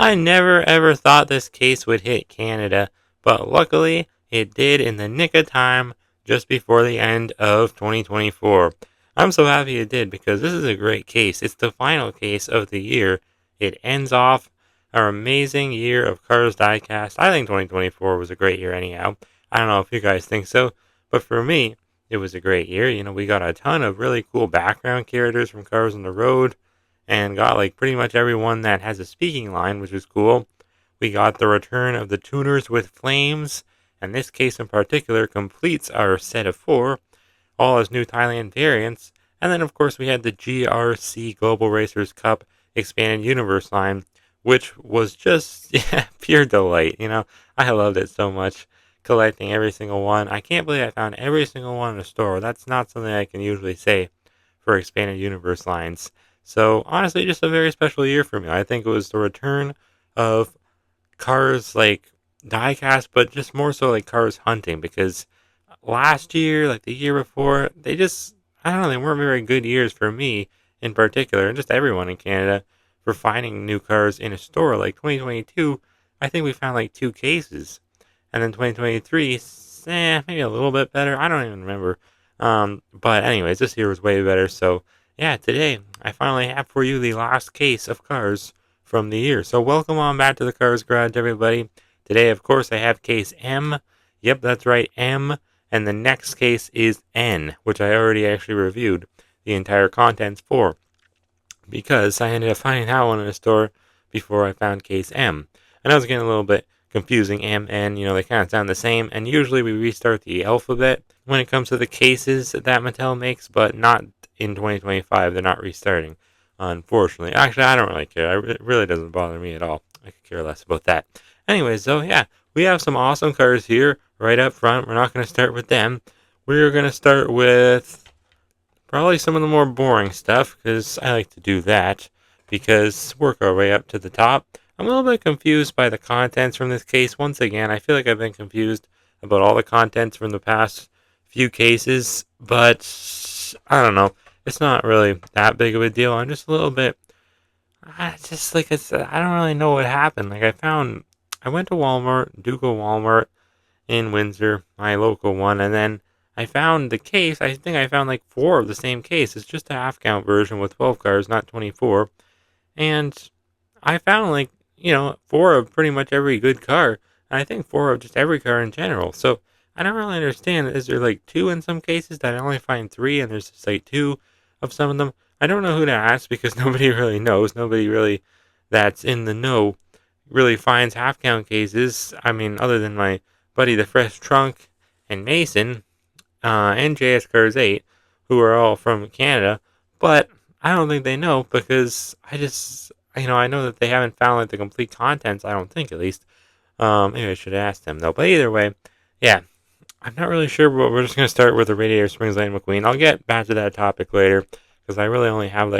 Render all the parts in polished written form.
I never ever thought this case would hit Canada, but luckily it did in the nick of time just before the end of 2024. I'm so happy it did because this is a great case. It's the final case of the year. It ends off our amazing year of Cars diecast. I think 2024 was a great year anyhow. I don't know if you guys think so, but for me, it was a great year. You know, we got a ton of really cool background characters from Cars on the Road and got like pretty much everyone that has a speaking line, which is cool. We got the return of the tuners with flames, and this case in particular completes our set of 4, all as new Thailand variants. And then of course we had the GRC Global Racers Cup Expanded Universe line, which was just pure delight. You know, I loved it so much, collecting every single one. I can't believe I found every single one in a store. That's not something I can usually say for Expanded Universe lines. So honestly, just a very special year for me. I think it was the return of Cars like diecast, but just more so like Cars hunting, because last year, like the year before, I don't know, they weren't very good years for me in particular, and just everyone in Canada for finding new cars in a store. Like 2022, I think we found like 2 cases, and then 2023, maybe a little bit better. I don't even remember. But anyways, this year was way better. So yeah, today I finally have for you the last case of cars from the year. So welcome on back to the Cars Garage, everybody. Today, of course, I have case M. Yep, that's right, M. And the next case is N, which I already actually reviewed the entire contents for, because I ended up finding that one in a store before I found case M. And I was getting a little bit confusing. M, N, you know, they kind of sound the same. And usually we restart the alphabet when it comes to the cases that Mattel makes, but not in 2025. They're not restarting, unfortunately. Actually, I don't really care. It really doesn't bother me at all. I could care less about that. Anyways, so yeah, we have some awesome cars here right up front. We're not going to start with them. We're going to start with probably some of the more boring stuff, because I like to do that, because work our way up to the top. I'm a little bit confused by the contents from this case. Once again, I feel like I've been confused about all the contents from the past few cases, but I don't know. It's not really that big of a deal. I'm just a little bit, I don't really know what happened. Like I went to Walmart, Duco Walmart in Windsor, my local one, and then I found the case. I think I found like 4 of the same case. It's just a half count version with 12 cars, not 24. And I found like, 4 of pretty much every good car. And I think 4 of just every car in general. So I don't really understand. Is there like 2 in some cases that I only find 3, and there's just like 2 of some of them? I don't know who to ask, because nobody really knows. Nobody really that's in the know really finds half count cases. I mean, other than my buddy the Fresh Trunk and Mason, and JS Cars 8, who are all from Canada, but I don't think they know, because I know that they haven't found like the complete contents, I don't think, at least. Maybe I should ask them though, but either way, yeah, I'm not really sure, but we're just going to start with the Radiator Springs Lane McQueen. I'll get back to that topic later, because I really only have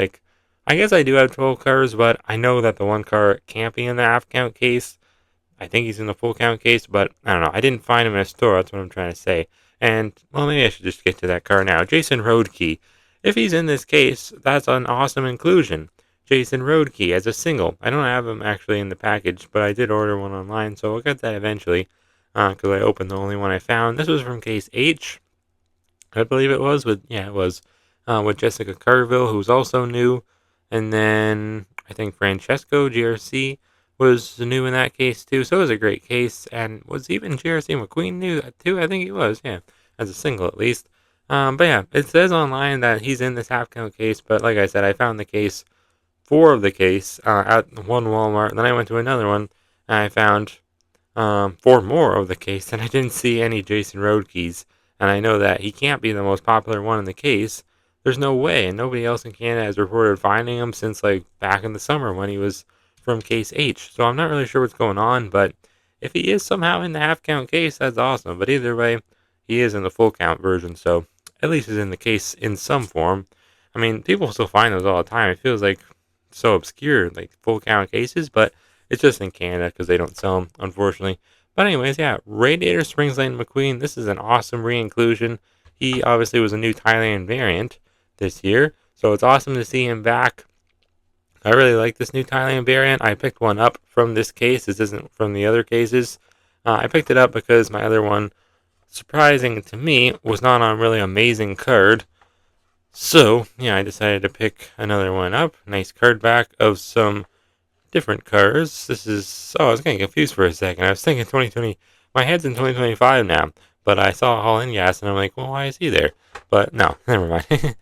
I guess I do have 12 cars, but I know that the one car can't be in the half count case. I think he's in the full count case, but I don't know. I didn't find him in a store. That's what I'm trying to say. And, well, maybe I should just get to that car now. Jason Roadkey. If he's in this case, that's an awesome inclusion. Jason Roadkey as a single. I don't have him actually in the package, but I did order one online, so I'll get that eventually, because I opened the only one I found. This was from case H, I believe it was. With Jessica Carville, who's also new. And then I think Francesco GRC was new in that case too. So it was a great case. And was even GRC McQueen new too? I think he was, yeah, as a single at least. But yeah, it says online that he's in this half count case. But like I said, I found the case, 4 of the case, at one Walmart. And then I went to another one and I found 4 more of the case. And I didn't see any Jason Roadkeys. And I know that he can't be the most popular one in the case. There's no way, and nobody else in Canada has reported finding him since like back in the summer when he was from case H. So I'm not really sure what's going on, but if he is somehow in the half count case, that's awesome. But either way, he is in the full count version, so at least he's in the case in some form. I mean, people still find those all the time. It feels like so obscure, like full count cases, but it's just in Canada because they don't sell them, unfortunately. But anyways, yeah, Radiator Springs Lane McQueen, this is an awesome re-inclusion. He obviously was a new Thailand variant this year, so it's awesome to see him back. I really like this new Thailand variant. I picked one up from this case. This isn't from the other cases. I picked it up because my other one, surprising to me, was not on really amazing card. So, yeah, I decided to pick another one up. Nice card back of some different cars. This is, I was getting confused for a second. I was thinking 2020, my head's in 2025 now, but I saw All In Gas and I'm like, well, why is he there? But no, never mind.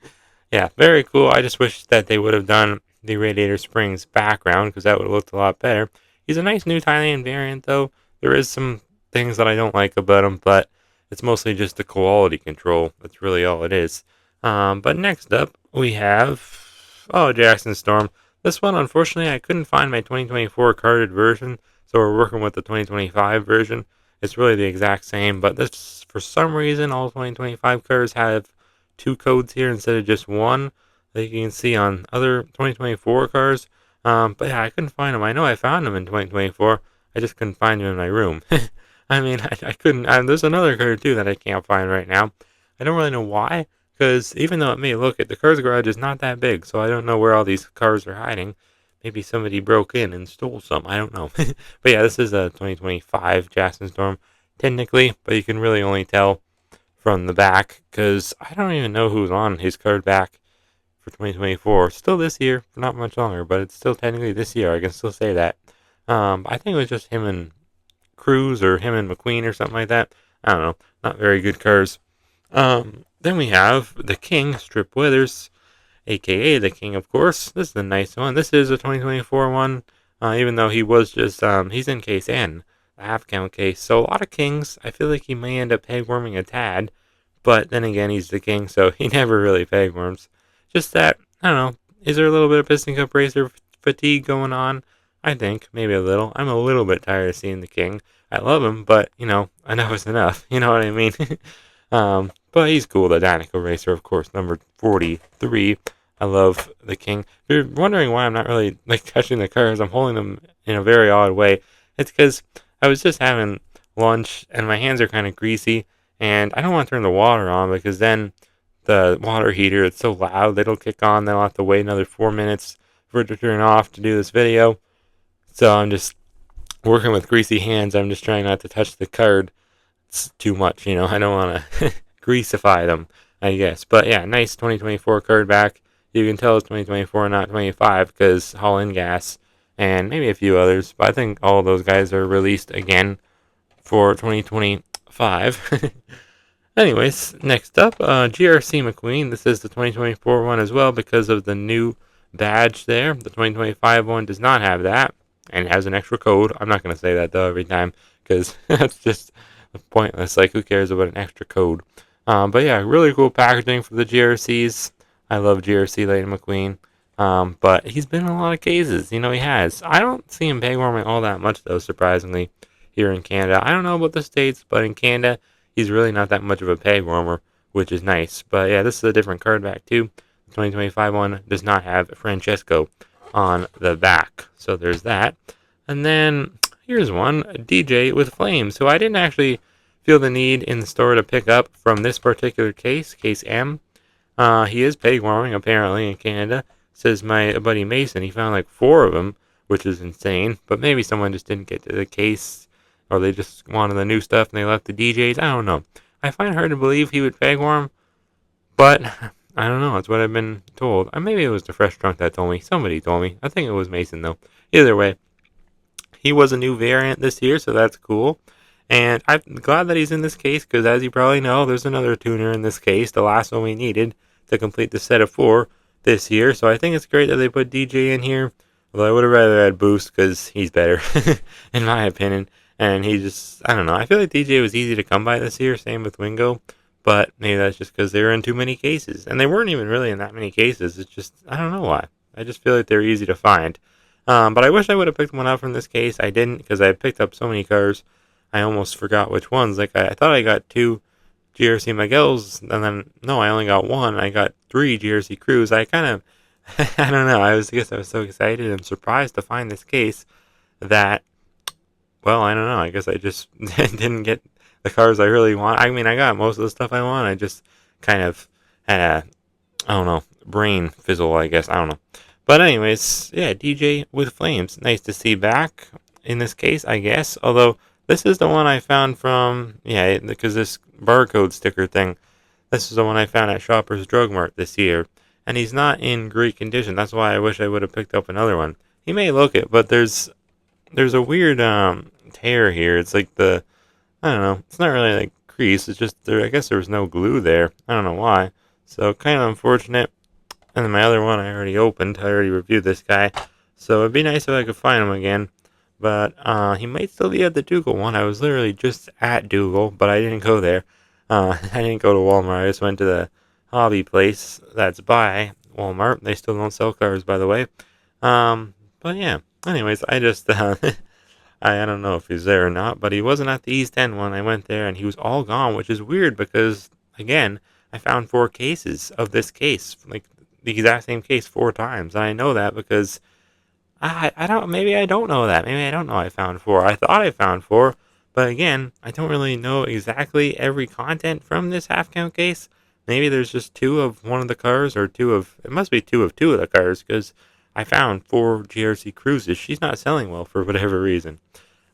Yeah, very cool. I just wish that they would have done the Radiator Springs background because that would have looked a lot better. He's a nice new Thailand variant, though. There is some things that I don't like about him, but it's mostly just the quality control. That's really all it is. But next up, we have, Jackson Storm. This one, unfortunately, I couldn't find my 2024 carded version, so we're working with the 2025 version. It's really the exact same, but this, for some reason, all 2025 cards have 2 codes here instead of just one, that you can see on other 2024 cars. But yeah, I couldn't find them. I know I found them in 2024. I just couldn't find them in my room. I mean, I couldn't. There's another card too that I can't find right now. I don't really know why, because even though it may look it, the Cars Garage is not that big, so I don't know where all these cars are hiding. Maybe somebody broke in and stole some. I don't know. But yeah, this is a 2025 Jackson Storm, technically, but you can really only tell from the back, because I don't even know who's on his card back for 2024. Still this year, not much longer, but it's still technically this year. I can still say that. I think it was just him and Cruz or him and McQueen or something like that. I don't know. Not very good cars. Then we have the King, Strip Withers, aka the King, of course. This is a nice one. This is a 2024 one, even though he was just, he's in case N, the half count case. So a lot of Kings, I feel like he may end up pegworming a tad, but then again, he's the King, so he never really pegworms. Just that, I don't know, is there a little bit of Piston Cup racer fatigue going on? I think, maybe a little. I'm a little bit tired of seeing the King. I love him, but, enough is enough. You know what I mean? But he's cool, the Dinoco Racer, of course, number 43. I love the King. If you're wondering why I'm not really, touching the cars, I'm holding them in a very odd way. It's because I was just having lunch, and my hands are kind of greasy, and I don't want to turn the water on, because then the water heater, it's so loud, it'll kick on, then I'll have to wait another 4 minutes for it to turn off to do this video. So I'm just working with greasy hands. I'm just trying not to touch the card. It's too much, I don't want to greasify them, I guess. But yeah, nice 2024 card back. You can tell it's 2024, not 25, because All In Gas and maybe a few others. But I think all of those guys are released again for 2025. Anyways, next up, GRC McQueen. This is the 2024 one as well because of the new badge there. The 2025 one does not have that and has an extra code. I'm not going to say that, though, every time because that's just pointless. Who cares about an extra code? But yeah, really cool packaging for the GRCs. I love GRC Lightning McQueen. But he's been in a lot of cases. He has. I don't see him pegwarming all that much, though, surprisingly, here in Canada. I don't know about the States, but in Canada, he's really not that much of a pegwarmer, which is nice. But yeah, this is a different card back, too. The 2025 one does not have Francesco on the back. So there's that. And then here's one, DJ with Flames, who I didn't actually feel the need in the store to pick up from this particular case, case M. He is pegwarming, apparently, in Canada. Says my buddy Mason, he found 4 of them, which is insane. But maybe someone just didn't get to the case, or they just wanted the new stuff and they left the DJs. I don't know. I find it hard to believe he would pegwarm, but I don't know. It's what I've been told. Or maybe it was the Fresh Drunk that told me. Somebody told me. I think it was Mason, though. Either way, he was a new variant this year, so that's cool. And I'm glad that he's in this case, because as you probably know, there's another tuner in this case, the last one we needed to complete the set of 4 this year. So I think it's great that they put DJ in here. Although I would have rather had Boost, because he's better, in my opinion. And he just, I don't know. I feel like DJ was easy to come by this year, same with Wingo. But maybe that's just because they were in too many cases. And they weren't even really in that many cases. It's just, I don't know why. I just feel like they're easy to find. But I wish I would have picked one up from this case. I didn't, because I picked up so many cars. I almost forgot which ones. I thought I got 2 GRC Miguels, and then, no, I only got 1. I got 3 GRC Cruz. I kind of, I don't know. I guess I was so excited and surprised to find this case that, well, I don't know. I guess I just didn't get the cars I really want. I mean, I got most of the stuff I want. I just kind of had a, I don't know, brain fizzle, I guess. I don't know. But anyways, yeah, DJ with Flames. Nice to see back in this case, I guess. Although this is the one I found from, yeah, because this barcode sticker thing. This is the one I found at Shoppers Drug Mart this year. And he's not in great condition. That's why I wish I would have picked up another one. He may look it, but there's a weird tear here. It's like I don't know. It's not really like crease. It's just I guess there was no glue there. I don't know why. So kind of unfortunate. And then my other one I already opened. I already reviewed this guy. So it'd be nice if I could find him again. But he might still be at the Dougal one. I was literally just at Dougal, but I didn't go there. I didn't go to Walmart. I just went to the hobby place that's by Walmart. They still don't sell cars, by the way. But yeah. Anyways, I just I don't know if he's there or not, but he wasn't at the East End one. I went there and he was all gone, which is weird because again, I found 4 cases of this case, like the exact same case 4 times, and I know that because I don't. Maybe I don't know that. Maybe I don't know I found 4. I thought I found 4, but again, I don't really know exactly every content from this half count case. Maybe there's just 2 of one of the cars, or 2 of it must be 2 of 2 of the cars because I found 4 GRC Cruzes. She's not selling well for whatever reason.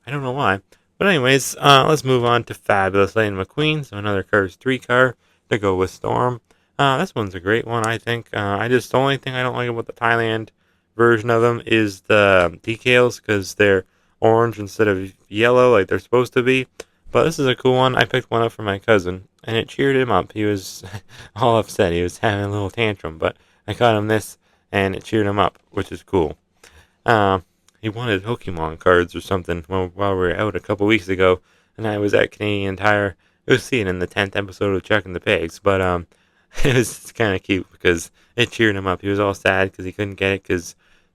I don't know why. But anyways, let's move on to Fabulous Lightning McQueen. So another Cars 3 car to go with Storm. This one's a great one, I think. The only thing I don't like about the Thailand version of them is the decals because they're orange instead of yellow like they're supposed to be. But this is a cool one. I picked one up for my cousin, and it cheered him up. He was all upset. He was having a little tantrum, but I got him this, and it cheered him up, which is cool. He wanted Pokemon cards or something while we were out a couple weeks ago, and I was at Canadian Tire. It was seen in the 10th episode of Checking the Pigs, but it was kind of cute because it cheered him up. He was all sad because he couldn't get it because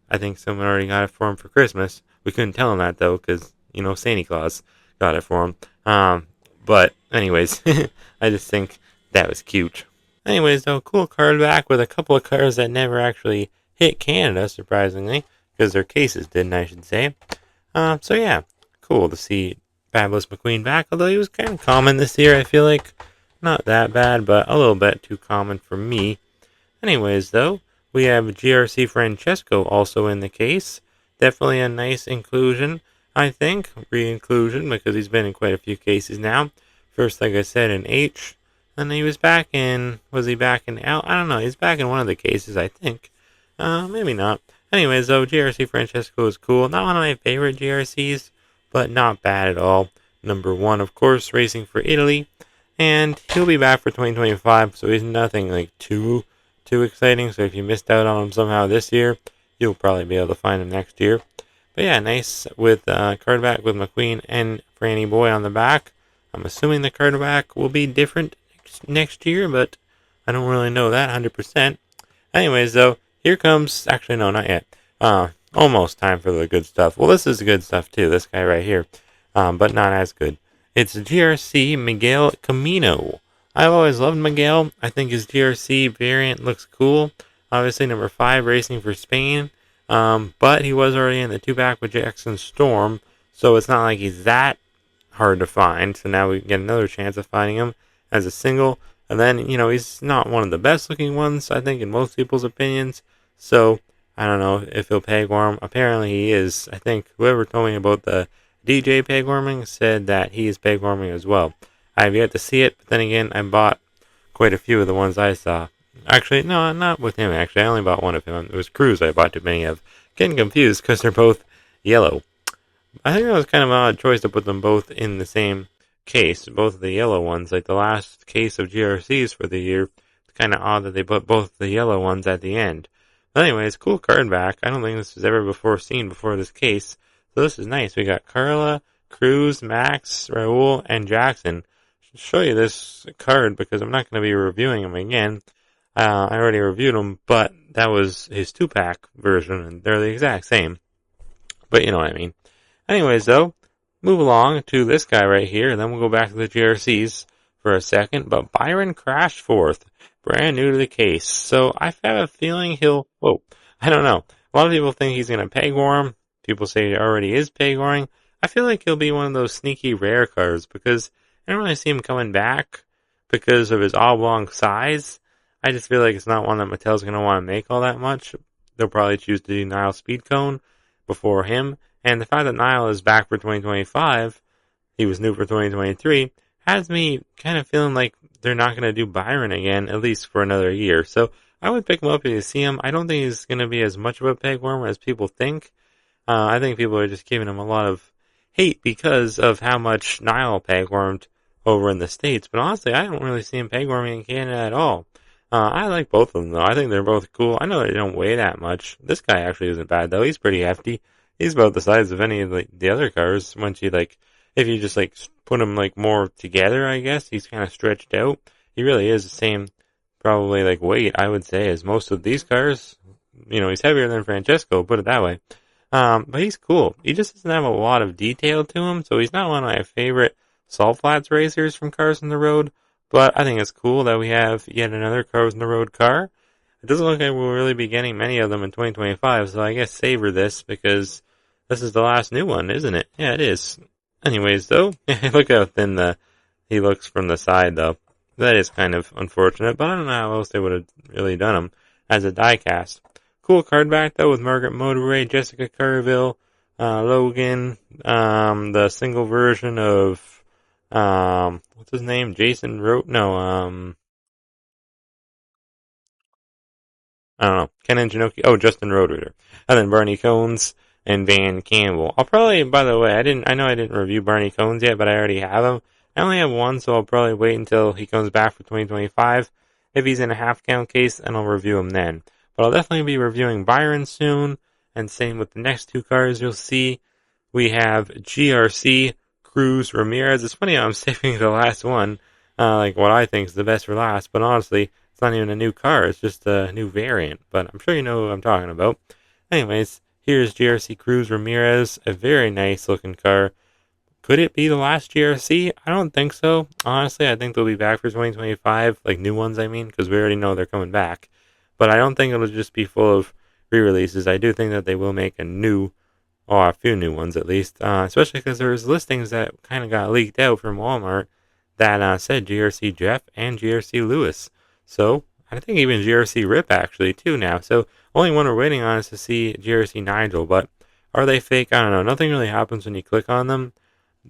I think someone already got it for him for Christmas. We couldn't tell him that though because Santa Claus got it for him. But anyways, I just think that was cute. Anyways, though, cool card back with a couple of cars that never actually hit Canada, surprisingly, because their cases didn't, I should say. So yeah, cool to see Fabulous McQueen back, although he was kind of common this year, I feel like. Not that bad, but a little bit too common for me. Anyways, though, we have GRC Francesco also in the case. Definitely a nice inclusion, I think. Re-inclusion, because he's been in quite a few cases now. First, like I said, in H. And he was back in... Was he back in L? I don't know. He's back in one of the cases, I think. Maybe not. Anyways, though, GRC Francesco is cool. Not one of my favorite GRCs, but not bad at all. Number 1, of course, racing for Italy. And he'll be back for 2025, so he's nothing like too exciting. So if you missed out on him somehow this year, you'll probably be able to find him next year. But yeah, nice with card back with McQueen and Franny Boy on the back. I'm assuming the card back will be different next year, but I don't really know that 100%. Anyways, though, here comes... Actually, no, not yet. Almost time for the good stuff. Well, this is the good stuff, too. This guy right here. But not as good. It's GRC Miguel Camino. I've always loved Miguel. I think his GRC variant looks cool. Obviously, number 5, racing for Spain. But he was already in the 2-pack with Jackson Storm. So it's not like he's that hard to find. So now we get another chance of finding him as a single. And then, he's not one of the best looking ones, I think, in most people's opinions. So, I don't know if he'll peg warm. Apparently he is. I think whoever told me about the DJ peg warming said that he is peg warming as well. I have yet to see it, but then again, I bought quite a few of the ones I saw. Actually, no, not with him, actually. I only bought one of him. It was Cruz I bought too many of. Getting confused because they're both yellow. I think that was kind of an odd choice to put them both in the same case, both of the yellow ones. Like the last case of GRCs for the year, it's kind of odd that they put both the yellow ones at the end. But anyways, cool card back. I don't think this was ever seen before this case. So this is nice. We got Carla, Cruz, Max, Raul, and Jackson. I'll show you this card because I'm not going to be reviewing him again. I already reviewed him, but that was his 2-pack version, and they're the exact same. But you know what I mean. Anyways, though, move along to this guy right here, and then we'll go back to the GRCs for a second. But Byron Crashforth, brand new to the case. So I have a feeling I don't know. A lot of people think he's going to peg warm. People say he already is peg warming. I feel like he'll be one of those sneaky rare cards because I don't really see him coming back because of his oblong size. I just feel like it's not one that Mattel's going to want to make all that much. they'll probably choose to do Nile Speed Cone before him. And the fact that Nile is back for 2025, he was new for 2023, has me kind of feeling like they're not going to do Byron again, at least for another year. So I would pick him up if you see him. I don't think he's going to be as much of a pegworm as people think. I think people are just giving him a lot of hate because of how much Nile pegwormed over in the States. But honestly, I don't really see him pegworming in Canada at all. I like both of them, though. I think they're both cool. I know they don't weigh that much. This guy actually isn't bad, though. He's pretty hefty. He's about the size of any of the other cars. Once you, if you just, put them, more together, I guess, he's kind of stretched out. He really is the same, probably, weight, I would say, as most of these cars. You know, he's heavier than Francesco, put it that way. But he's cool. He just doesn't have a lot of detail to him, so he's not one of my favorite salt flats racers from Cars on the Road. But I think it's cool that we have yet another Cars on the Road car. It doesn't look like we'll really be getting many of them in 2025, so I guess savor this because this is the last new one, isn't it? Yeah, it is. Anyways, though, look how thin he looks from the side, though. That is kind of unfortunate, but I don't know how else they would have really done him as a diecast. Cool card back, though, with Margaret Motorway, Jessica Carville, Logan, the single version of what's his name? Jason wrote, no, I don't know, Ken Anjinoki, Justin Roadrunner. And then Barney Cones and Van Campbell. I'll probably, by the way, I know I didn't review Barney Cones yet, but I already have him. I only have one, so I'll probably wait until he comes back for 2025. If he's in a half count case, and I'll review him then. But I'll definitely be reviewing Byron soon, and same with the next two cars you'll see. We have GRC Cruz Ramirez. It's funny how I'm saving the last one, what I think is the best for last, but honestly, it's not even a new car, it's just a new variant, but I'm sure you know who I'm talking about. Anyways, here's GRC Cruz Ramirez, a very nice looking car. Could it be the last GRC? I don't think so. Honestly, I think they'll be back for 2025, new ones I mean, because we already know they're coming back. But I don't think it'll just be full of re-releases. I do think that they will make a few new ones at least, especially because there was listings that kind of got leaked out from Walmart that said GRC Jeff and GRC Lewis. So, I think even GRC Rip actually too now. So, only one we're waiting on is to see GRC Nigel, but are they fake? I don't know. Nothing really happens when you click on them,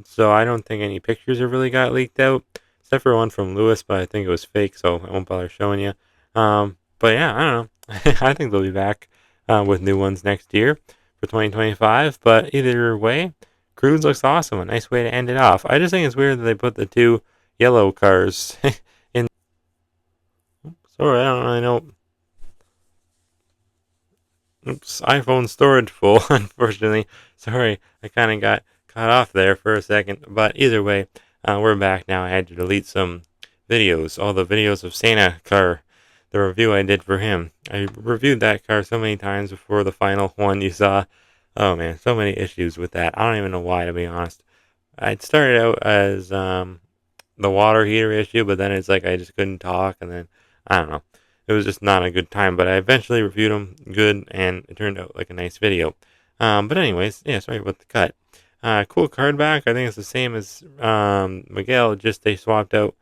so I don't think any pictures have really got leaked out, except for one from Lewis, but I think it was fake, so I won't bother showing you. But yeah, I don't know. I think they'll be back with new ones next year for 2025, but either way, Cruz looks awesome. A nice way to end it off. I just think it's weird that they put the two yellow cars in. Sorry, I don't really know. Oops, iPhone storage full, unfortunately. Sorry, I kind of got cut off there for a second, but either way, we're back now. I had to delete some videos, all the videos of Santa car, the review I did for him. I reviewed that car so many times before the final one you saw. Oh man, so many issues with that. I don't even know why, to be honest. It started out as the water heater issue, but then it's I just couldn't talk, and then, I don't know. It was just not a good time, but I eventually reviewed them good, and it turned out like a nice video. But anyways, yeah, sorry about the cut. Cool card back. I think it's the same as Miguel, just they swapped out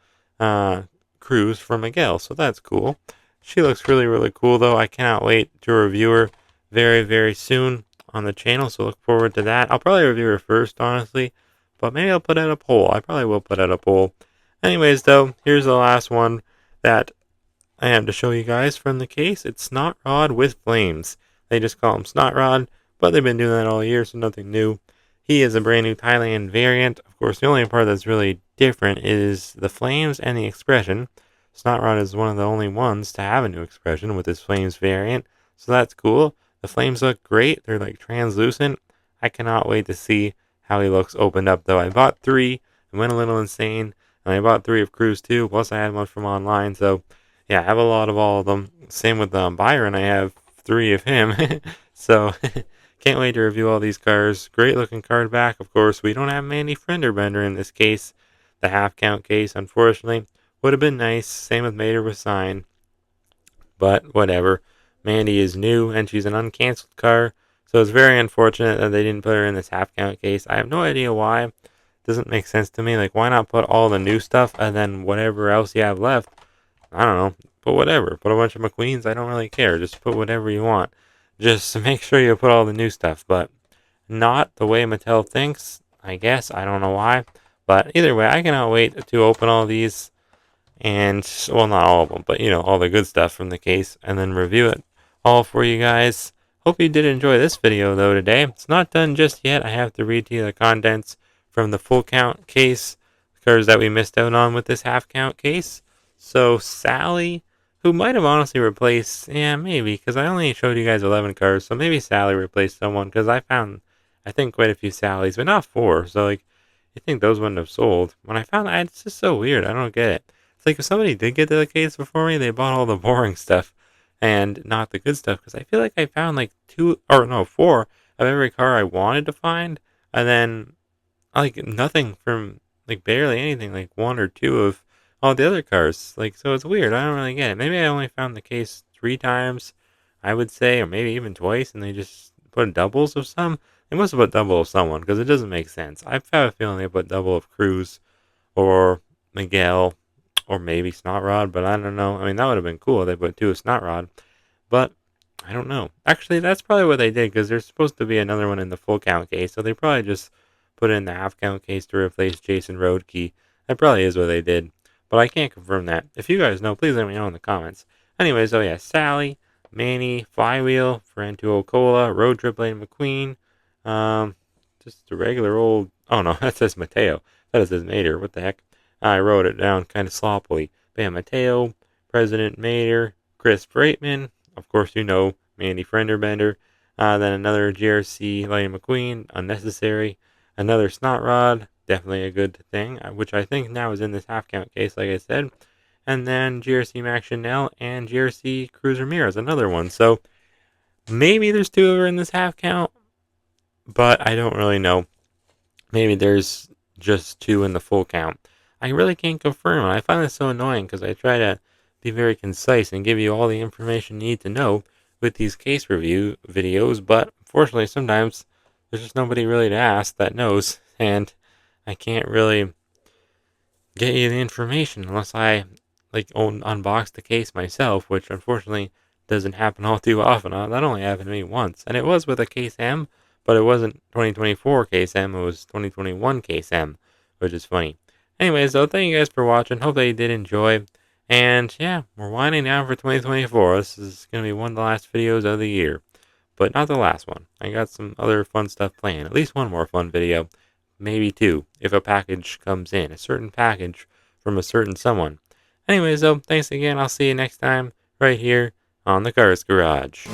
Cruz for Miguel, so that's cool. She looks really, really cool, though. I cannot wait to review her very, very soon on the channel, so look forward to that. I'll probably review her first, honestly, but maybe I'll put out a poll. I probably will put out a poll. Anyways, though, here's the last one that I have to show you guys from the case. It's Snot Rod with flames. They just call him Snot Rod, but they've been doing that all year, so nothing new. He is a brand new Thailand variant. Of course, the only part that's really different is the flames and the expression. Snot Rod is one of the only ones to have a new expression with his flames variant, so that's cool. The flames look great. They're translucent. I cannot wait to see how he looks opened up, though. I bought 3 and went a little insane, and I bought 3 of Cruz too, plus I had one from online, so yeah, I have a lot of all of them. Same with Byron, I have 3 of him, so can't wait to review all these cars. Great looking card back. Of course, we don't have Mandy Fenderbender in this case, the half count case, unfortunately. Would have been nice. Same with Mater with sign, but whatever. Mandy is new, and she's an uncanceled car, so it's very unfortunate that they didn't put her in this half count case. I have no idea why. It doesn't make sense to me. Why not put all the new stuff, and then whatever else you have left, I don't know, put whatever. Put a bunch of McQueens, I don't really care. Just put whatever you want. just make sure you put all the new stuff, but not the way Mattel thinks, I guess. I don't know why. But either way, I cannot wait to open all these and, well, not all of them, but, all the good stuff from the case and then review it all for you guys. Hope you did enjoy this video, though, today. It's not done just yet. I have to read to you the contents from the full count case, cars that we missed out on with this half count case. So, Sally, who might have honestly replaced, yeah, maybe, because I only showed you guys 11 cars, so maybe Sally replaced someone, because I found, I think, quite a few Sallys, but not 4, so, like, I think those wouldn't have sold. When I found that, it's just so weird, I don't get it. It's like if somebody did get to the case before me, they bought all the boring stuff, and not the good stuff, because I feel like I found, like, 4 of every car I wanted to find, and then, like, nothing from, like, barely anything, like 1 or 2 of all the other cars. Like, so it's weird. I don't really get it. Maybe I only found the case 3 times, I would say, or maybe even twice, and they just put doubles of some. They must have put double of someone, because it doesn't make sense. I have a feeling they put double of Cruz, or Miguel, or maybe Snot Rod, but I don't know. I mean, that would have been cool if they put 2 of Snot Rod, but I don't know. Actually, that's probably what they did, because there's supposed to be another one in the full count case, so they probably just put in the half count case to replace Jason Roadkey. That probably is what they did, but I can't confirm that. If you guys know, please let me know in the comments. Anyways, oh yeah, Sally, Manny, Flywheel, Ferrantuo Cola, Road Trip Lane McQueen, just a regular old, oh no, that says Mateo. That says Mater, what the heck? I wrote it down kind of sloppily. Bam, Mateo, President Mater, Chris Freightman, of course you know, Mandy Frenderbender, then another GRC Lightning McQueen, unnecessary, another Snot Rod, definitely a good thing, which I think now is in this half count case, like I said, and then GRC Max Chanel and GRC Cruz Ramirez, another one. So maybe there's 2 of her in this half count, but I don't really know. Maybe there's just 2 in the full count. I really can't confirm, and I find this so annoying because I try to be very concise and give you all the information you need to know with these case review videos, but unfortunately sometimes there's just nobody really to ask that knows, and I can't really get you the information unless I unbox the case myself, which unfortunately doesn't happen all too often. That only happened to me once, and it was with a case M, but it wasn't 2024 case M, it was 2021 case M, which is funny. Anyways, though, thank you guys for watching. Hope that you did enjoy. And yeah, we're winding down for 2024. This is going to be one of the last videos of the year, but not the last one. I got some other fun stuff planned. At least one more fun video, maybe 2, if a package comes in, a certain package from a certain someone. Anyways, though, thanks again. I'll see you next time right here on the Cars Garage.